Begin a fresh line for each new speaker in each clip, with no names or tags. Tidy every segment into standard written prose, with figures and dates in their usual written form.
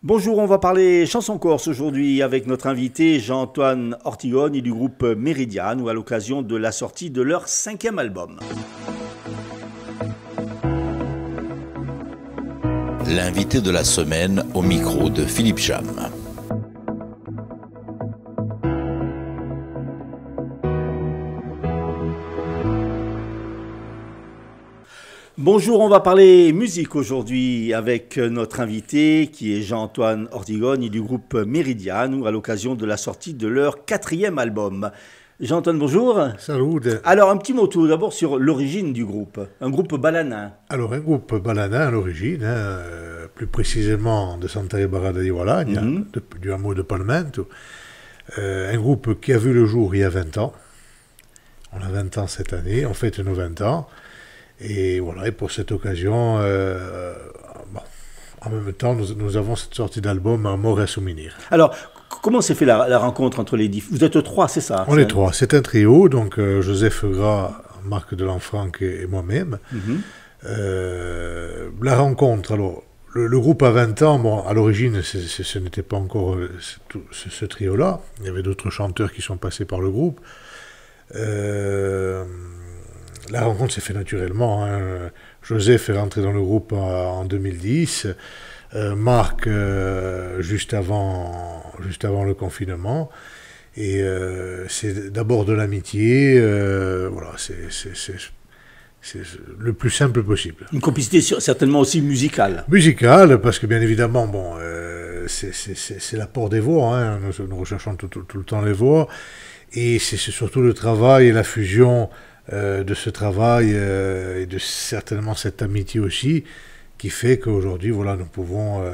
Bonjour, on va parler chanson corse aujourd'hui avec notre invité Jean-Antoine Ortigone du groupe Méridiane à l'occasion de la sortie de leur 5e album.
L'invité de la semaine au micro de Philippe Cham.
Bonjour, on va parler musique aujourd'hui avec notre invité qui est Jean-Antoine Ortigone du groupe Méridiane à l'occasion de la sortie de leur 4e album. Jean-Antoine, bonjour.
Salut.
Alors, un petit mot tout d'abord sur l'origine du groupe. Un groupe balanin.
Alors, un groupe balanin à l'origine, plus précisément de Santa Barada di Valagna, du hameau de Palmento. Un groupe qui a vu le jour il y a 20 ans. On a 20 ans cette année, on fête nos 20 ans. Et voilà, et pour cette occasion, en même temps, nous avons cette sortie d'album Amore a Souvenir.
Alors, comment s'est fait la rencontre entre les différents? Vous êtes trois, c'est ça?
On est trois, c'est un trio, donc Joseph Gras, Marc Delanfranc et moi-même. La rencontre, alors, le groupe a 20 ans, bon, à l'origine, ce n'était pas encore ce trio-là. Il y avait d'autres chanteurs qui sont passés par le groupe. La rencontre s'est faite naturellement. Joseph est rentré dans le groupe en 2010. Marc, juste avant le confinement. Et c'est d'abord de l'amitié. Voilà, c'est le plus simple possible.
Une complicité certainement aussi musicale.
Musicale, parce que bien évidemment, bon, c'est l'apport des voix. Hein. Nous recherchons tout le temps les voix. Et c'est surtout le travail et la fusion de ce travail et de certainement cette amitié aussi qui fait qu'aujourd'hui, voilà, nous pouvons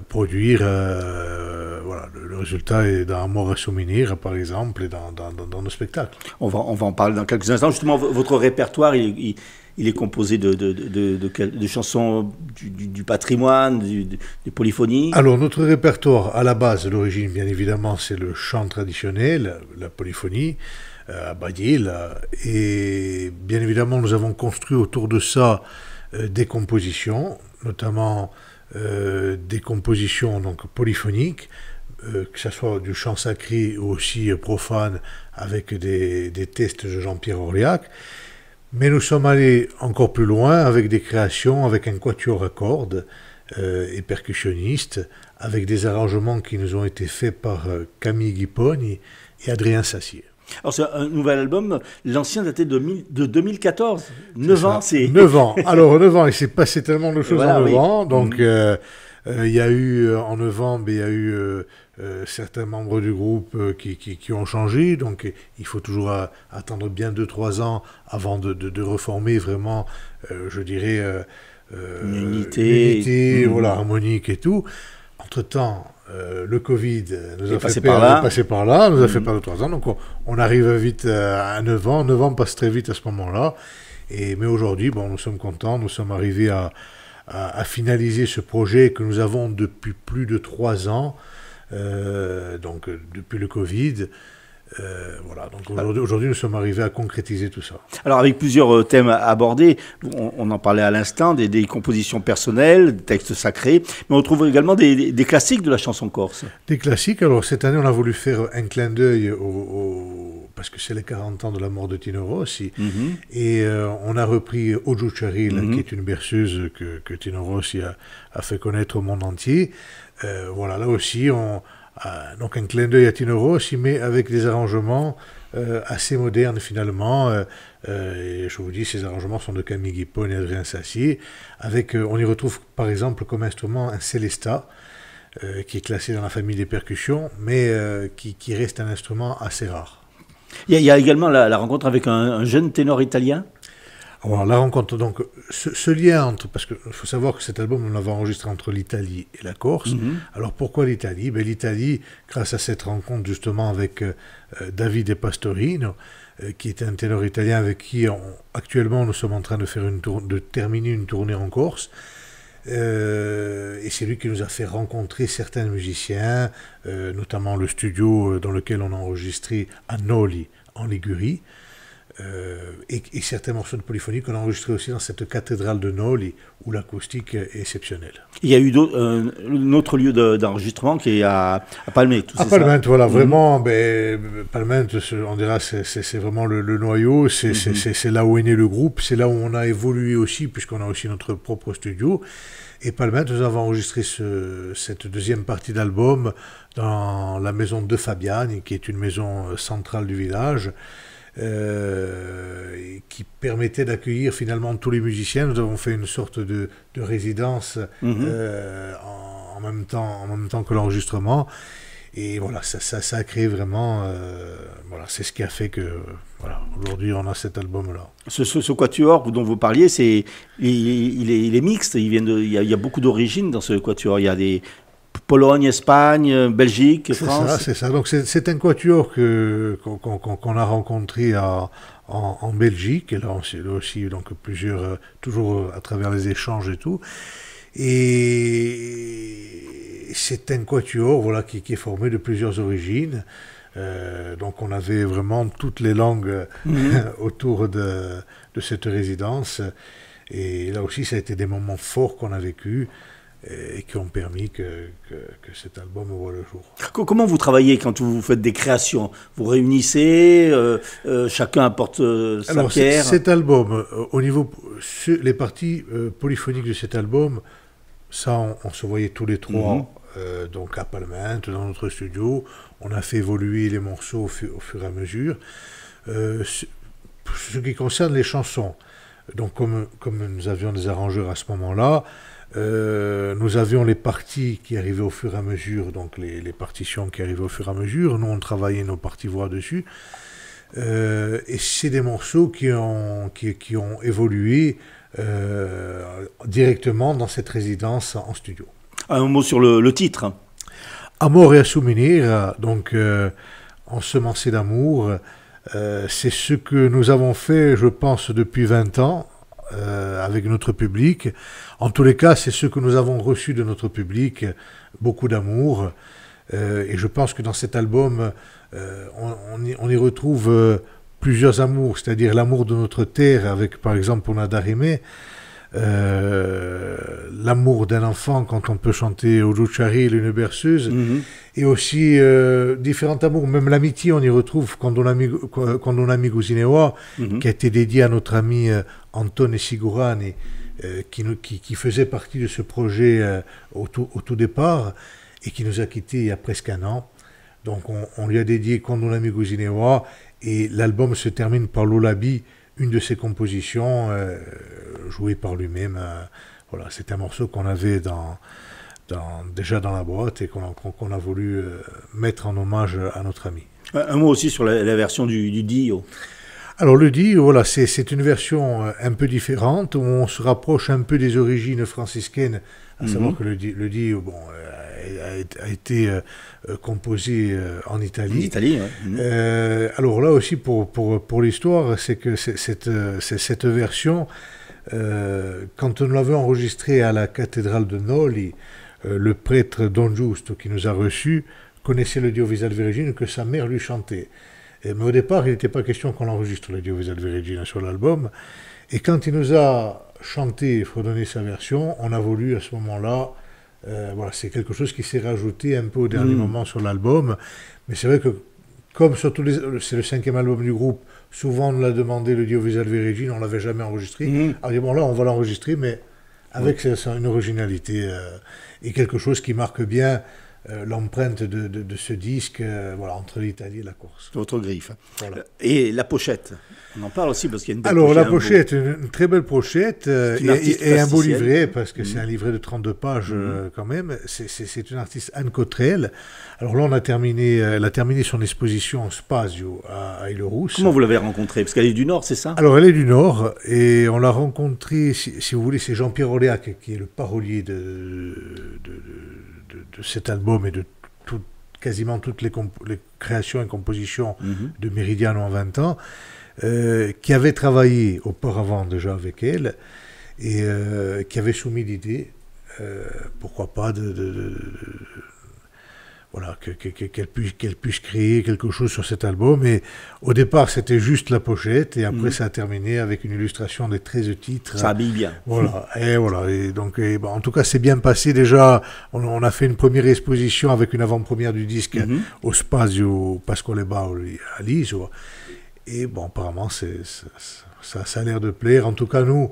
produire, voilà, le résultat est dans Amore a Souvenir, par exemple, et dans nos spectacles.
On va en parler dans quelques instants. Justement, votre répertoire, il est composé de chansons du patrimoine, des polyphonies.
Alors, notre répertoire, à la base, l'origine, bien évidemment, c'est le chant traditionnel, la polyphonie, à Badil, et bien évidemment, nous avons construit autour de ça des compositions, notamment des compositions donc polyphoniques, que ce soit du chant sacré ou aussi profane, avec des textes de Jean-Pierre Auriac. Mais nous sommes allés encore plus loin avec des créations, avec un quatuor à cordes et percussionniste, avec des arrangements qui nous ont été faits par Camille Guiponi et Adrien Sassier.
Alors c'est un nouvel album, l'ancien datait de 2014, 9 ans, c'est...
9 ans, alors 9 ans, il s'est passé tellement de choses en 9 ans, donc il y a eu, en 9 ans, il y a eu certains membres du groupe qui ont changé, donc il faut toujours attendre bien 2-3 ans avant de reformer vraiment, je dirais,
une unité
voilà, harmonique et tout. Entre-temps, le Covid nous a
passé
par là, nous a fait perdre 3 ans, donc on arrive vite à 9 ans. 9 ans passe très vite à ce moment-là, mais aujourd'hui, bon, nous sommes contents, nous sommes arrivés à finaliser ce projet que nous avons depuis plus de 3 ans, donc depuis le Covid. Voilà, donc aujourd'hui nous sommes arrivés à concrétiser tout ça.
Alors avec plusieurs thèmes abordés, on en parlait à l'instant, des compositions personnelles, des textes sacrés, mais on trouve également des classiques de la chanson corse.
Des classiques, alors cette année on a voulu faire un clin d'œil parce que c'est les 40 ans de la mort de Tino Rossi, et on a repris Oju Charil, qui est une berceuse que Tino Rossi a fait connaître au monde entier. Voilà, là aussi donc un clin d'œil à Tino Rossi, mais avec des arrangements assez modernes finalement. Et je vous dis, ces arrangements sont de Camille Guipone et Adrien Sassier. On y retrouve par exemple comme instrument un célesta, qui est classé dans la famille des percussions, mais qui reste un instrument assez rare.
Il y a également la rencontre avec un jeune ténor italien.
Alors, la rencontre, donc, ce lien entre, parce qu'il faut savoir que cet album, on l'avait enregistré entre l'Italie et la Corse. Alors, pourquoi l'Italie? L'Italie, grâce à cette rencontre, justement, avec Davide Pastorino, qui est un ténor italien avec qui, actuellement, nous sommes en train de terminer une tournée en Corse. Et c'est lui qui nous a fait rencontrer certains musiciens, notamment le studio dans lequel on a enregistré à Noli, en Ligurie. et certains morceaux de polyphonie qu'on a enregistrés aussi dans cette cathédrale de Noli, où l'acoustique est exceptionnelle.
Il y a eu un autre lieu d'enregistrement qui est à Palmette.
À Palmette, voilà, vraiment, Palmette, on dira, c'est vraiment le noyau, c'est là où est né le groupe, c'est là où on a évolué aussi, puisqu'on a aussi notre propre studio. Et Palmette, nous avons enregistré cette deuxième partie d'album dans la maison de Fabiani, qui est une maison centrale du village, qui permettait d'accueillir finalement tous les musiciens. Nous avons fait une sorte de résidence en même temps que l'enregistrement. Et voilà, ça a créé vraiment... voilà, c'est ce qui a fait que... voilà, aujourd'hui, on a cet album-là.
Ce quatuor dont vous parliez, il est mixte. Il y a beaucoup d'origines dans ce quatuor. Il y a des... Pologne, Espagne, Belgique, France.
C'est ça. Donc c'est un quatuor qu'on a rencontré en Belgique, et là aussi donc plusieurs, toujours à travers les échanges et tout. Et c'est un quatuor, voilà, qui est formé de plusieurs origines. Donc on avait vraiment toutes les langues autour de cette résidence. Et là aussi, ça a été des moments forts qu'on a vécus, et qui ont permis que cet album voit le jour.
Comment vous travaillez quand vous faites des créations? Vous réunissez, chacun apporte sa pierre?
Cet album, au niveau les parties polyphoniques de cet album, ça on se voyait tous les trois, donc à Palmette, dans notre studio. On a fait évoluer les morceaux au fur et à mesure. Ce qui concerne les chansons, donc comme nous avions des arrangeurs à ce moment-là, nous avions les parties qui arrivaient au fur et à mesure, donc les partitions qui arrivaient au fur et à mesure. Nous, on travaillait nos parties voix dessus. Et c'est des morceaux qui ont évolué directement dans cette résidence en studio.
Un mot sur le titre.
Amor et Souvenir, donc Ensemencé d'amour, c'est ce que nous avons fait, je pense, depuis 20 ans. Avec notre public. En tous les cas, c'est ce que nous avons reçu de notre public, beaucoup d'amour. Et je pense que dans cet album, on y retrouve plusieurs amours, c'est-à-dire l'amour de notre terre, avec par exemple pour Nadarime, l'amour d'un enfant quand on peut chanter Ojo Charil, une berceuse, et aussi différents amours, même l'amitié, on y retrouve quand on a mis Guzinewa, qui a été dédié à notre ami Antone Sigurani, qui faisait partie de ce projet au tout départ, et qui nous a quittés il y a presque un an. Donc on lui a dédié Kondonami Guzinewa, et l'album se termine par Lolabi, une de ses compositions jouée par lui-même. Voilà, c'est un morceau qu'on avait déjà dans la boîte et qu'on a voulu mettre en hommage à notre ami.
Un mot aussi sur la version du Dio.
Alors le Dio, voilà, c'est une version un peu différente, où on se rapproche un peu des origines franciscaines, à savoir que le Dio, bon, a été composé en Italie.
En Italie, ouais.
Alors là aussi, pour l'histoire, c'est que cette version, quand nous l'avons enregistrée à la cathédrale de Noli, le prêtre Don Giusto qui nous a reçus connaissait le Dio Visal Vergine que sa mère lui chantait. Mais au départ, il n'était pas question qu'on enregistre le Dio Visal Vergine sur l'album. Et quand il nous a chanté et fredonné sa version, on a voulu à ce moment-là, voilà, c'est quelque chose qui s'est rajouté un peu au dernier moment sur l'album. Mais c'est vrai que, comme sur c'est le 5e album du groupe, souvent on nous l'a demandé, le Dio Visal Vergine, on ne l'avait jamais enregistré. Alors bon, là, on va l'enregistrer, mais avec une originalité et quelque chose qui marque bien l'empreinte de ce disque, voilà, entre l'Italie et la Corse.
Votre griffe.
Voilà.
Et la pochette, on en parle aussi parce qu'il y a une belle
pochette. Alors la
pochette,
une très belle pochette et un beau livret, parce que c'est un livret de 32 pages quand même. C'est une artiste, Anne Cottrell. Alors là, elle a terminé son exposition en Spazio à Île-Rousse.
Comment vous l'avez rencontrée? Parce qu'elle est du Nord, c'est ça?
Alors elle est du Nord, et on l'a rencontrée, si vous voulez, c'est Jean-Pierre Oléac, qui est le parolier de cet album et de quasiment toutes les créations et compositions de Meridiano en 20 ans, qui avait travaillé auparavant déjà avec elle, et qui avait soumis l'idée, pourquoi pas, voilà, qu'elle puisse créer quelque chose sur cet album. Et au départ, c'était juste la pochette, et après, ça a terminé avec une illustration des 13 titres.
Ça habille bien.
Voilà, et donc, en tout cas, c'est bien passé. Déjà, on a fait une première exposition avec une avant-première du disque au Spazio Pasquale Bauli à Lise. Et bon, apparemment, ça a l'air de plaire. En tout cas, nous,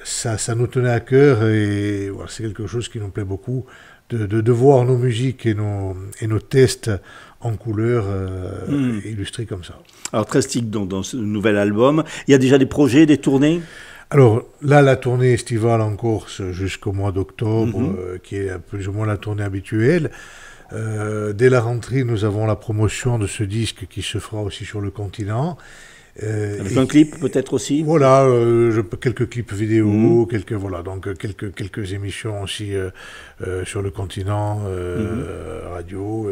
ça nous tenait à cœur, et voilà, c'est quelque chose qui nous plaît beaucoup. De voir nos musiques et nos tests en couleur illustrés comme ça.
Alors, 13 titres dans ce nouvel album. Il y a déjà des projets, des tournées?
Alors là, la tournée estivale en Corse jusqu'au mois d'octobre, qui est plus ou moins la tournée habituelle. Dès la rentrée, nous avons la promotion de ce disque qui se fera aussi sur le continent.
Avec un clip peut-être aussi.
Voilà, quelques clips vidéo, quelques émissions aussi sur le continent, radio,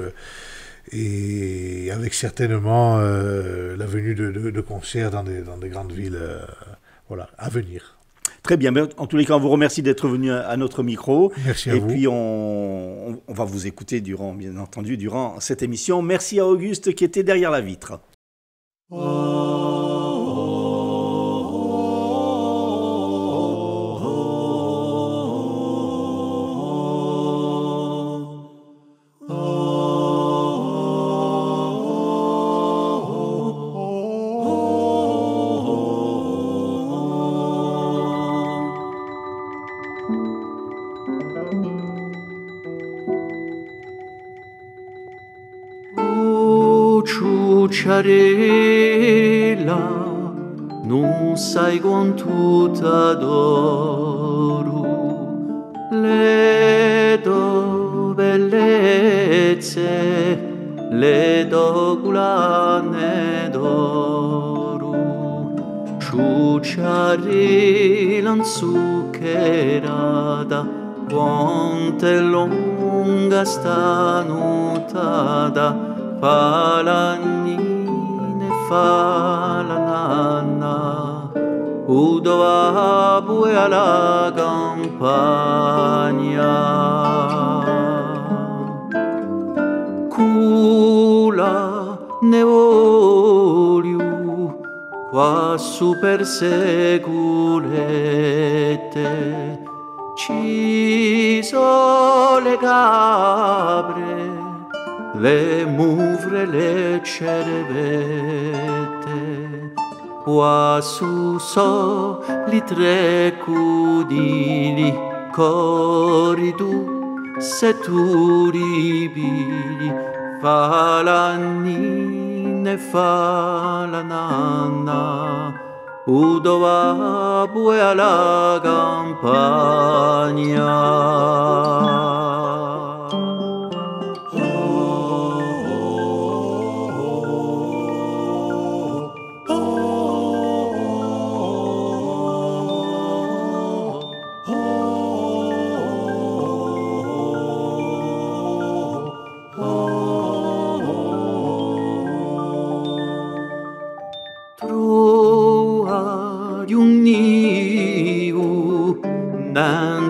et avec certainement la venue de concerts dans des grandes villes à venir.
Très bien, en tous les cas, on vous remercie d'être venu à notre micro.
Merci à vous.
Et puis, on va vous écouter durant cette émission. Merci à Auguste qui était derrière la vitre.
Ciucciarella, non sai quanto t'adoro, le do bellezze, le do gulane d'oro, ciucciarella inzuccherata, quanto è lunga sta notata, fa la nina e fa la nanna, udova bue alla campagna. Cula ne voglio qua su per securete, ci sono le capre, le muvre, le cervette, qua su so li tre cudini, corridu se tu ribili, fa la nina e fa la nanna, udova bue alla campagna.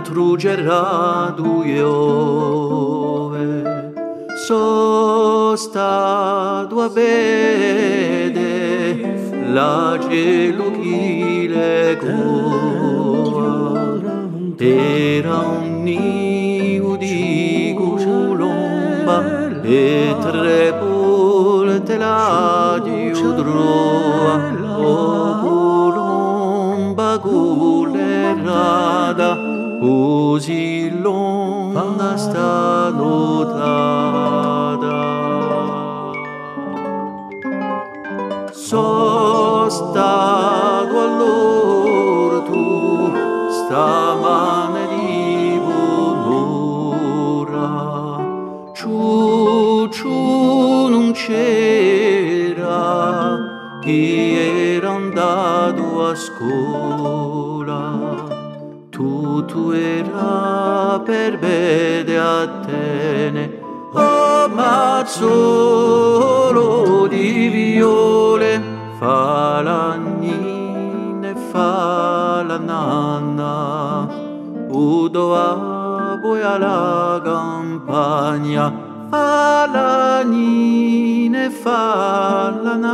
Truggerado Iove, so stato a vedere la gelugile goa, era un nido di colomba e tre volte la diudroa, o colomba gulerada, così longa sta notata. So stato all'orto stamane di buon'ora, ciucciù non c'era, chi era andato a scuola. Tutto era per vedere a te, oh mazzolo di viole, fa la nina e fa la nanna, udova poi alla campagna, Falani ne falanana,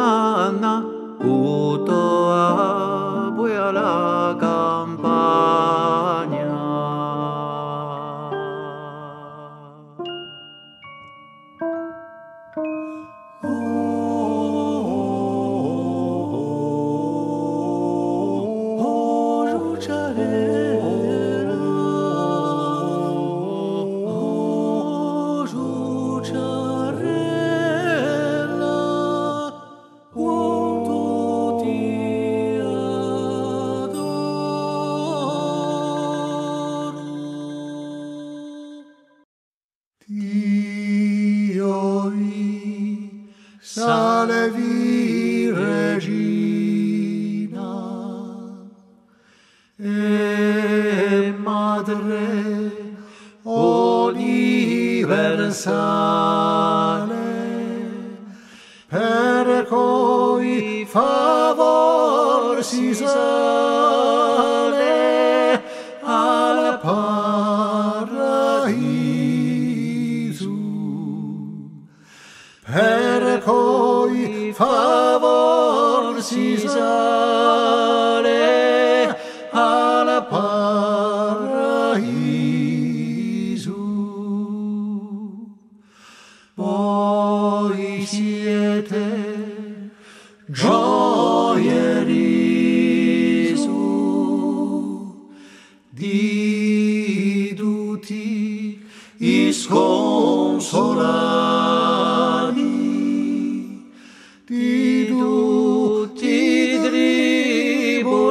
utoa poi alla campagna.
Salvi regina e madre universale, per cui favor si sale al paraiso, per cui favor si sale al paraiso. Voi siete gioia e riso di tutti i sconsolati, di tutti i tribolati,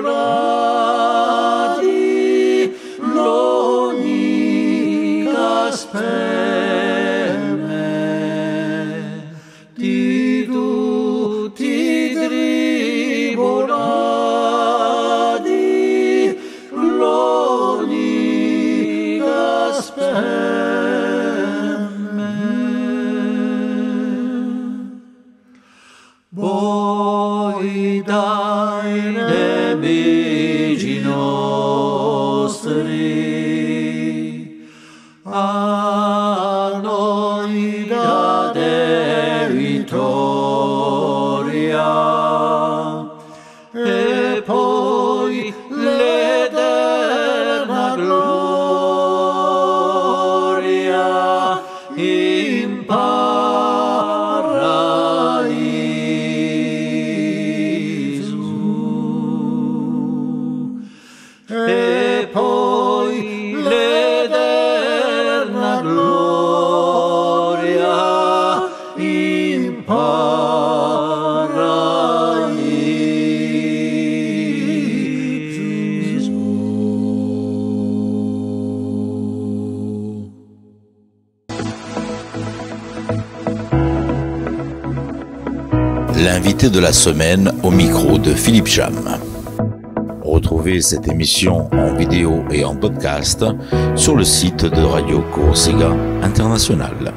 l'unica speme, di tutti i tribolati, l'unica speme. Voi dai nemici nostri, a noi date vittoria, e poi l'eterna gloria in paradiso, e poi l'eterna gloria in paradiso.
L'invité de la semaine au micro de Philippe Cham. Retrouvez cette émission en vidéo et en podcast sur le site de Radio Corsega International.